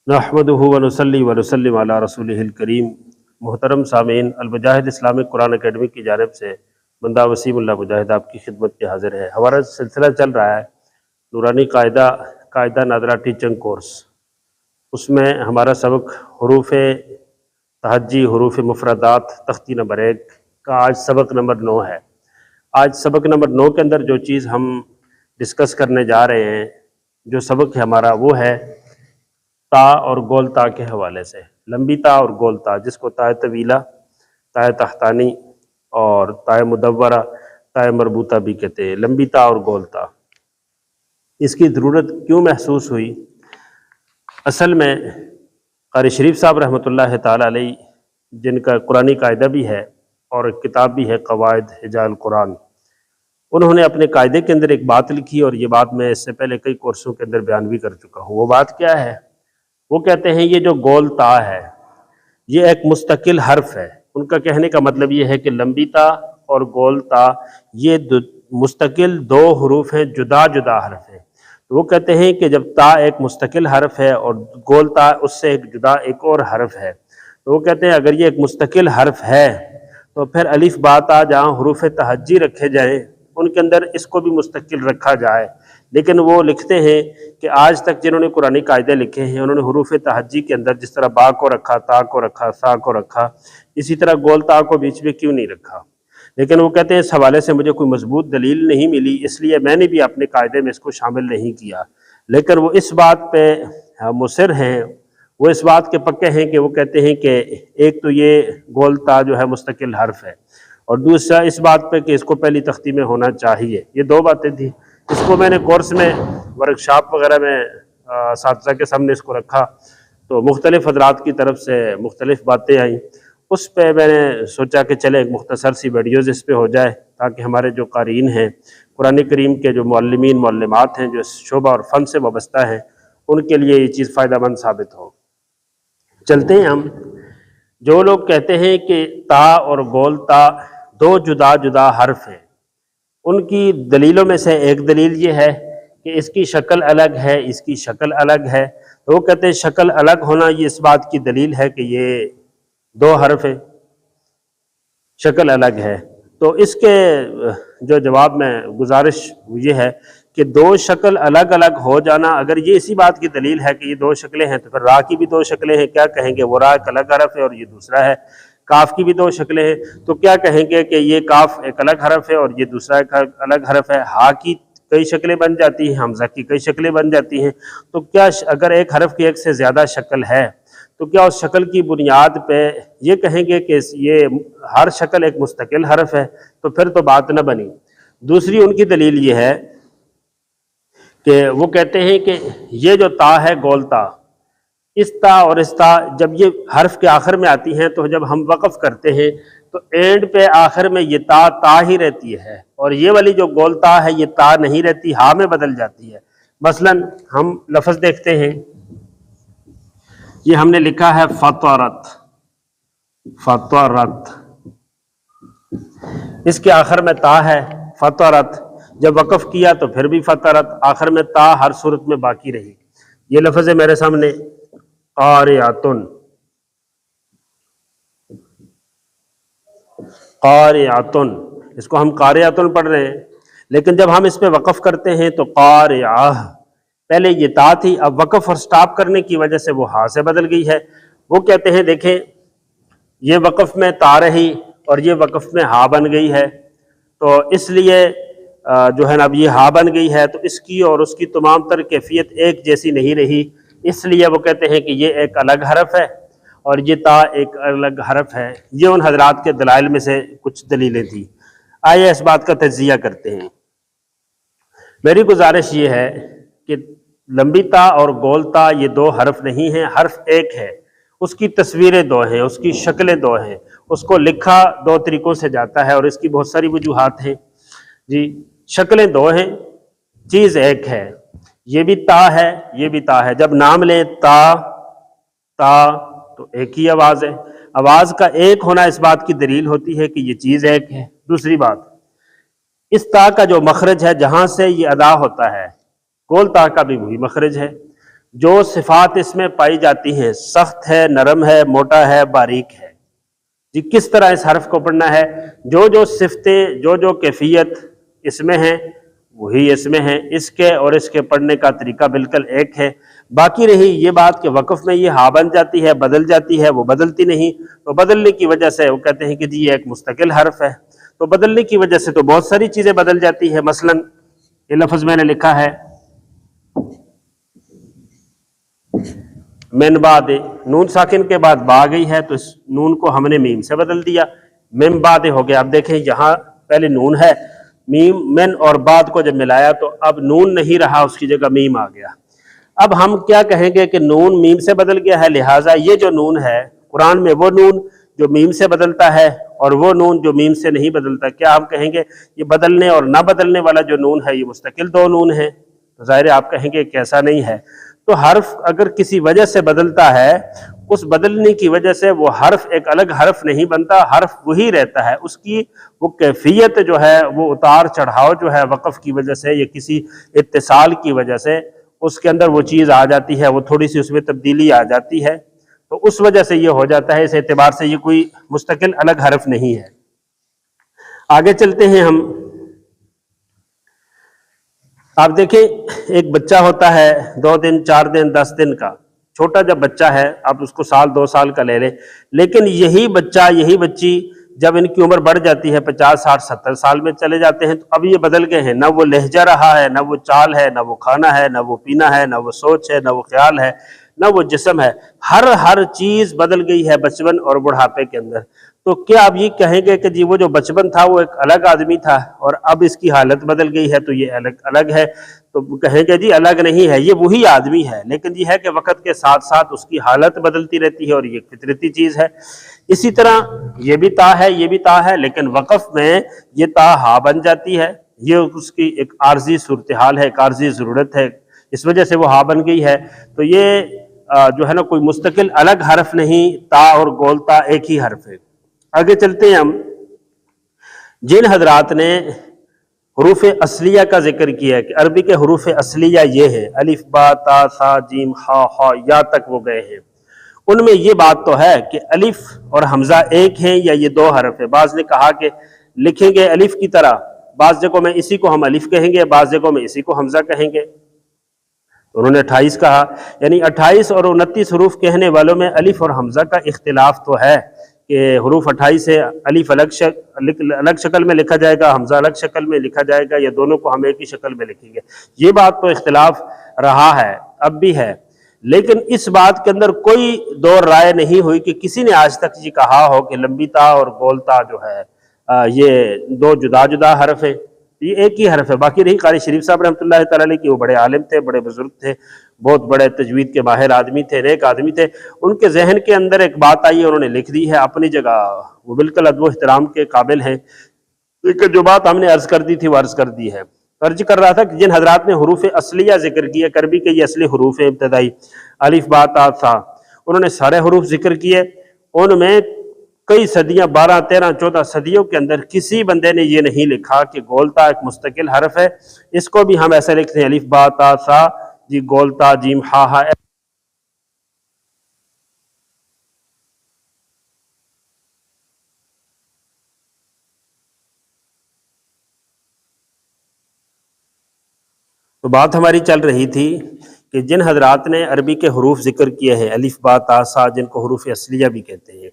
نحمدہ ونصلی ونسلم علی رسولہ الکریم۔ محترم سامعین، المجاہد اسلامک قرآن اکیڈمی کی جانب سے بندہ وسیم اللہ مجاہد آپ کی خدمت میں حاضر ہے۔ ہمارا سلسلہ چل رہا ہے نورانی قاعدہ نادرہ ٹیچنگ کورس۔ اس میں ہمارا سبق حروف تہجی، حروف مفردات، تختی نمبر 1 کا آج سبق نمبر 9 ہے۔ آج سبق نمبر 9 کے اندر جو چیز ہم ڈسکس کرنے جا رہے ہیں، جو سبق ہے ہمارا، وہ ہے تا اور گول تا کے حوالے سے۔ لمبی تا اور گول تا، جس کو تائے طویلہ، تائے تحتانی اور تائے مدورہ، تائے مربوطہ بھی کہتے ہیں۔ لمبی تا اور گول تا، اس کی ضرورت کیوں محسوس ہوئی؟ اصل میں قاری شریف صاحب رحمۃ اللہ تعالی علیہ، جن کا قرآنی قاعدہ بھی ہے اور ایک کتاب بھی ہے قواعد حجاء القرآن، انہوں نے اپنے قاعدے کے اندر ایک بات لکھی، اور یہ بات میں اس سے پہلے کئی کورسوں کے اندر بیان بھی کر چکا ہوں۔ وہ بات کیا ہے؟ وہ کہتے ہیں یہ جو گول تا ہے یہ ایک مستقل حرف ہے۔ ان کا کہنے کا مطلب یہ ہے کہ لمبی تا اور گول تا یہ مستقل دو حروف ہیں، جدا جدا حرف ہیں۔ تو وہ کہتے ہیں کہ جب تا ایک مستقل حرف ہے اور گول تا اس سے ایک جدا ایک اور حرف ہے، تو وہ کہتے ہیں اگر یہ ایک مستقل حرف ہے تو پھر الف با تا جہاں حروف تہجی رکھے جائیں ان کے اندر اس کو بھی مستقل رکھا جائے۔ لیکن وہ لکھتے ہیں کہ آج تک جنہوں نے قرآنی قاعدے لکھے ہیں انہوں نے حروف تہجی کے اندر جس طرح با کو رکھا، تا کو رکھا، سا کو رکھا، اسی طرح گول تا کو بیچ میں کیوں نہیں رکھا؟ لیکن وہ کہتے ہیں اس حوالے سے مجھے کوئی مضبوط دلیل نہیں ملی، اس لیے میں نے بھی اپنے قاعدے میں اس کو شامل نہیں کیا۔ لیکن وہ اس بات پہ مصر ہیں، وہ اس بات کے پکے ہیں کہ وہ کہتے ہیں کہ ایک تو یہ گول تا جو ہے مستقل حرف ہے، اور دوسرا اس بات پہ کہ اس کو پہلی تختی میں ہونا چاہیے۔ یہ دو باتیں تھیں۔ اس کو میں نے کورس میں ورکشاپ وغیرہ میں اساتذہ کے سامنے اس کو رکھا تو مختلف حضرات کی طرف سے مختلف باتیں آئیں۔ اس پہ میں نے سوچا کہ چلے ایک مختصر سی ویڈیوز اس پہ ہو جائے تاکہ ہمارے جو قارئین ہیں، قرآن کریم کے جو معلمین معلمات ہیں، جو اس شعبہ اور فن سے وابستہ ہیں، ان کے لیے یہ چیز فائدہ مند ثابت ہو۔ چلتے ہیں ہم۔ جو لوگ کہتے ہیں کہ تا اور گول تا دو جدا جدا حرف ہیں، ان کی دلیلوں میں سے ایک دلیل یہ ہے کہ اس کی شکل الگ ہے، اس کی شکل الگ ہے۔ تو وہ کہتے ہیں شکل الگ ہونا یہ اس بات کی دلیل ہے کہ یہ دو حرف ہیں، شکل الگ ہے۔ تو اس کے جو جواب میں گزارش یہ ہے کہ دو شکل الگ الگ ہو جانا، اگر یہ اسی بات کی دلیل ہے کہ یہ دو شکلیں ہیں تو پھر را کی بھی دو شکلیں ہیں، کیا کہیں گے وہ را ایک الگ حرف ہے اور یہ دوسرا ہے۔ کاف کی بھی دو شکلیں ہیں تو کیا کہیں گے کہ یہ کاف ایک الگ حرف ہے اور یہ دوسرا ایک الگ حرف ہے۔ ہا کی کئی شکلیں بن جاتی ہیں، حمزہ کی کئی شکلیں بن جاتی ہیں۔ تو کیا اگر ایک حرف کی ایک سے زیادہ شکل ہے تو کیا اس شکل کی بنیاد پہ یہ کہیں گے کہ یہ ہر شکل ایک مستقل حرف ہے؟ تو پھر تو بات نہ بنی۔ دوسری ان کی دلیل یہ ہے کہ وہ کہتے ہیں کہ یہ جو تا ہے گول تا، اس تا اور اس تا جب یہ حرف کے آخر میں آتی ہیں تو جب ہم وقف کرتے ہیں تو اینڈ پہ آخر میں یہ تا ہی رہتی ہے، اور یہ والی جو گول تا ہے یہ تا نہیں رہتی، ہا میں بدل جاتی ہے۔ مثلا ہم لفظ دیکھتے ہیں، یہ ہم نے لکھا ہے فطرت، فطرت، اس کے آخر میں تا ہے فطرت، جب وقف کیا تو پھر بھی فطرت، آخر میں تا ہر صورت میں باقی رہی۔ یہ لفظ ہے میرے سامنے قاریاتن، قاریاتن، اس کو ہم قاریاتن پڑھ رہے ہیں، لیکن جب ہم اس پہ وقف کرتے ہیں تو قاریہ، پہلے یہ تا تھی، اب وقف اور سٹاپ کرنے کی وجہ سے وہ ہا سے بدل گئی ہے۔ وہ کہتے ہیں دیکھیں یہ وقف میں تا رہی اور یہ وقف میں ہا بن گئی ہے، تو اس لیے جو ہے نا اب یہ ہا بن گئی ہے تو اس کی اور اس کی تمام تر کیفیت ایک جیسی نہیں رہی، اس لیے وہ کہتے ہیں کہ یہ ایک الگ حرف ہے اور یہ تا ایک الگ حرف ہے۔ یہ ان حضرات کے دلائل میں سے کچھ دلیلیں تھیں۔ آئیے اس بات کا تجزیہ کرتے ہیں۔ میری گزارش یہ ہے کہ لمبی تا اور گول تا یہ دو حرف نہیں ہیں، حرف ایک ہے، اس کی تصویریں دو ہیں، اس کی شکلیں دو ہیں، اس کو لکھا دو طریقوں سے جاتا ہے اور اس کی بہت ساری وجوہات ہیں۔ جی شکلیں دو ہیں، چیز ایک ہے، یہ بھی تا ہے یہ بھی تا ہے۔ جب نام لیں تا تا تو ایک ہی آواز ہے، آواز کا ایک ہونا اس بات کی دلیل ہوتی ہے کہ یہ چیز ایک ہے۔ دوسری بات، اس تا کا جو مخرج ہے جہاں سے یہ ادا ہوتا ہے، گول تا کا بھی وہی مخرج ہے، جو صفات اس میں پائی جاتی ہیں، سخت ہے، نرم ہے، موٹا ہے، باریک ہے، جی کس طرح اس حرف کو پڑھنا ہے؟ جو صفتیں، جو کیفیت اس میں ہیں وہی اس میں ہیں، اس کے اور اس کے پڑھنے کا طریقہ بالکل ایک ہے۔ باقی رہی یہ بات کہ وقف میں یہ ہا بن جاتی ہے، بدل جاتی ہے، وہ بدلتی نہیں، تو بدلنے کی وجہ سے وہ کہتے ہیں کہ جی یہ ایک مستقل حرف ہے، تو بدلنے کی وجہ سے تو بہت ساری چیزیں بدل جاتی ہے۔ مثلا یہ لفظ میں نے لکھا ہے من بعد، نون ساکن کے بعد با گئی ہے تو اس نون کو ہم نے میم سے بدل دیا، من بعد ہو گیا۔ اب دیکھیں یہاں پہلے نون ہے، میم من اور بعد کو جب ملایا تو اب نون نہیں رہا، اس کی جگہ میم آ گیا۔ اب ہم کیا کہیں گے کہ نون میم سے بدل گیا ہے، لہٰذا یہ جو نون ہے قرآن میں وہ نون جو میم سے بدلتا ہے اور وہ نون جو میم سے نہیں بدلتا، کیا ہم کہیں گے یہ بدلنے اور نہ بدلنے والا جو نون ہے یہ مستقل دو نون ہیں؟ تو ظاہر ہے آپ کہیں گے کہ ایسا نہیں ہے۔ تو حرف اگر کسی وجہ سے بدلتا ہے، اس بدلنے کی وجہ سے وہ حرف ایک الگ حرف نہیں بنتا، حرف وہی رہتا ہے، اس کی وہ کیفیت جو ہے، وہ اتار چڑھاؤ جو ہے وقف کی وجہ سے یا کسی اتصال کی وجہ سے اس کے اندر وہ چیز آ جاتی ہے، وہ تھوڑی سی اس میں تبدیلی آ جاتی ہے، تو اس وجہ سے یہ ہو جاتا ہے۔ اس اعتبار سے یہ کوئی مستقل الگ حرف نہیں ہے۔ آگے چلتے ہیں ہم۔ آپ دیکھیں ایک بچہ ہوتا ہے 2 دن 4 دن 10 دن کا، چھوٹا جب بچہ ہے آپ اس کو سال 2 سال کا لے لیں، لیکن یہی بچہ یہی بچی جب ان کی عمر بڑھ جاتی ہے 50 60 70 سال میں چلے جاتے ہیں تو اب یہ بدل گئے ہیں، نہ وہ لہجہ رہا ہے، نہ وہ چال ہے، نہ وہ کھانا ہے، نہ وہ پینا ہے، نہ وہ سوچ ہے، نہ وہ خیال ہے، نہ وہ جسم ہے، ہر چیز بدل گئی ہے بچپن اور بڑھاپے کے اندر۔ تو کیا آپ یہ کہیں گے کہ جی وہ جو بچپن تھا وہ ایک الگ آدمی تھا اور اب اس کی حالت بدل گئی ہے تو یہ الگ ہے؟ تو کہیں گے جی الگ نہیں ہے، یہ وہی آدمی ہے، لیکن یہ ہے کہ وقت کے ساتھ ساتھ اس کی حالت بدلتی رہتی ہے اور یہ فطرتی چیز ہے۔ اسی طرح یہ بھی تا ہے، یہ بھی تا ہے، لیکن وقف میں یہ تا ہا بن جاتی ہے، یہ اس کی ایک عارضی صورتحال ہے، ایک عارضی ضرورت ہے، اس وجہ سے وہ ہا بن گئی ہے۔ تو یہ جو ہے نا کوئی مستقل الگ حرف نہیں، تا اور گول تا ایک ہی حرف ہے۔ آگے چلتے ہیں ہم۔ جن حضرات نے حروف اصلیہ کا ذکر کیا ہے کہ عربی کے حروف اصلیہ یہ ہے، الف با تا ثا جیم ہا خا یا تک وہ گئے ہیں، ان میں یہ بات تو ہے کہ الف اور حمزہ ایک ہیں یا یہ 2 حرف ہے۔ بعض نے کہا کہ لکھیں گے الف کی طرح، بعض جگہوں میں اسی کو ہم الف کہیں گے، بعض جگہوں میں اسی کو حمزہ کہیں گے۔ انہوں نے 28 کہا، یعنی 28 اور 29 حروف کہنے والوں میں الف اور حمزہ کا اختلاف تو ہے کہ حروف 28 ہے، الف الگ شکل میں لکھا جائے گا، حمزہ الگ شکل میں لکھا جائے گا، یا دونوں کو ہم ایک ہی شکل میں لکھیں گے۔ یہ بات تو اختلاف رہا ہے، اب بھی ہے، لیکن اس بات کے اندر کوئی دو رائے نہیں ہوئی کہ کسی نے آج تک یہ کہا ہو کہ لمبی تا اور گول تا جو ہے یہ 2 جدا جدا حرف ہیں، یہ ایک ہی حرف ہے۔ باقی رہی قاری شریف صاحب رحمۃ اللہ تعالی علیہ کی، وہ بڑے عالم تھے، بڑے بزرگ تھے، بہت بڑے تجوید کے ماہر آدمی تھے، نیک آدمی تھے، ان کے ذہن کے اندر ایک بات آئی، انہوں نے لکھ دی ہے اپنی جگہ، وہ بالکل ادب و احترام کے قابل ہیں، لیکن جو بات ہم نے عرض کر دی تھی وہ عرض کر دی ہے۔ عرض کر رہا تھا کہ جن حضرات نے حروف اصلیہ ذکر کیے، عربی کے یہ اصلی حروف ہیں ابتدائی، الف با تا ثا، انہوں نے سارے حروف ذکر کیے، ان میں کئی صدیاں 12 13 14 صدیوں کے اندر کسی بندے نے یہ نہیں لکھا کہ گولتا ایک مستقل حرف ہے، اس کو بھی ہم ایسے لکھتے ہیں الف با تا ثا جی گولتا جیم ہا ہا۔ تو بات ہماری چل رہی تھی کہ جن حضرات نے عربی کے حروف ذکر کیے ہیں الف با تا ثا، جن کو حروف اصلیہ بھی کہتے ہیں،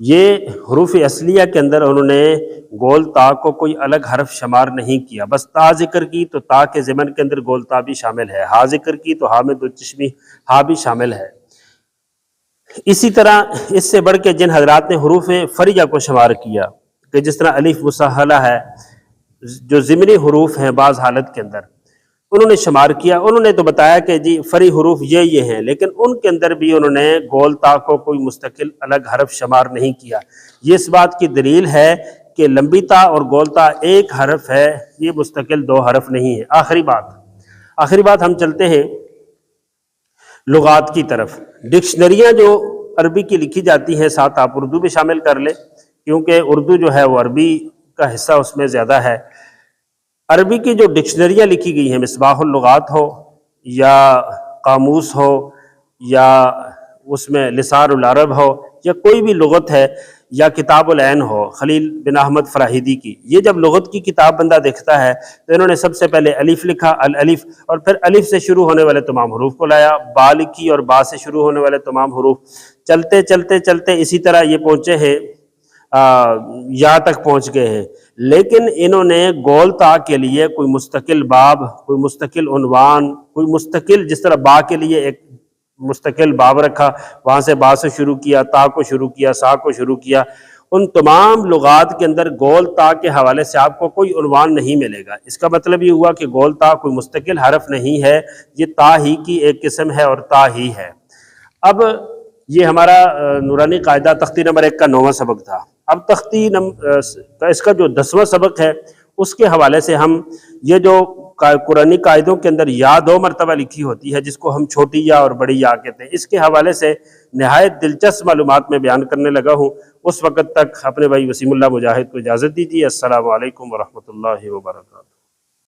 یہ حروف اصلیہ کے اندر انہوں نے گول تا کو کوئی الگ حرف شمار نہیں کیا، بس تا ذکر کی تو تا کے ضمن کے اندر گول تا بھی شامل ہے، ہا ذکر کی تو ہا میں 2 چشمی ہا بھی شامل ہے۔ اسی طرح اس سے بڑھ کے جن حضرات نے حروف فریہ کو شمار کیا کہ جس طرح الف مسہلہ ہے، جو ضمنی حروف ہیں بعض حالت کے اندر انہوں نے شمار کیا، انہوں نے تو بتایا کہ جی فری حروف یہ ہیں، لیکن ان کے اندر بھی انہوں نے گول تا کو کوئی مستقل الگ حرف شمار نہیں کیا۔ یہ اس بات کی دلیل ہے کہ لمبی تا اور گول تا ایک حرف ہے، یہ مستقل 2 حرف نہیں ہے۔ آخری بات ہم چلتے ہیں لغات کی طرف۔ ڈکشنریاں جو عربی کی لکھی جاتی ہیں، ساتھ آپ اردو بھی شامل کر لیں کیونکہ اردو جو ہے وہ عربی کا حصہ اس میں زیادہ ہے۔ عربی کی جو ڈکشنریاں لکھی گئی ہیں، مصباح اللغات ہو یا قاموس ہو یا اس میں لسان العرب ہو یا کوئی بھی لغت ہے یا کتاب العین ہو خلیل بن احمد فراہیدی کی، یہ جب لغت کی کتاب بندہ دیکھتا ہے تو انہوں نے سب سے پہلے الف لکھا، الالف، اور پھر الف سے شروع ہونے والے تمام حروف کو لایا، با لکھی اور با سے شروع ہونے والے تمام حروف، چلتے چلتے چلتے اسی طرح یہ پہنچے ہیں یا تک پہنچ گئے ہیں۔ لیکن انہوں نے گول تا کے لیے کوئی مستقل باب، کوئی مستقل عنوان، کوئی مستقل، جس طرح با کے لیے ایک مستقل باب رکھا، وہاں سے با سے شروع کیا، تا کو شروع کیا، سا کو شروع کیا، ان تمام لغات کے اندر گول تا کے حوالے سے آپ کو کوئی عنوان نہیں ملے گا۔ اس کا مطلب یہ ہوا کہ گول تا کوئی مستقل حرف نہیں ہے، یہ تا ہی کی ایک قسم ہے اور تا ہی ہے۔ اب یہ ہمارا نورانی قاعدہ تختی نمبر 1 کا 9واں سبق تھا۔ اب تختی اس کا جو 10واں سبق ہے اس کے حوالے سے ہم یہ جو قرآنی قاعدوں کے اندر یا 2 مرتبہ لکھی ہوتی ہے جس کو ہم چھوٹی یا اور بڑی یا کہتے ہیں، اس کے حوالے سے نہایت دلچسپ معلومات میں بیان کرنے لگا ہوں۔ اس وقت تک اپنے بھائی وسیم اللہ مجاہد کو اجازت دیجیے۔ السلام علیکم ورحمۃ اللہ وبرکاتہ۔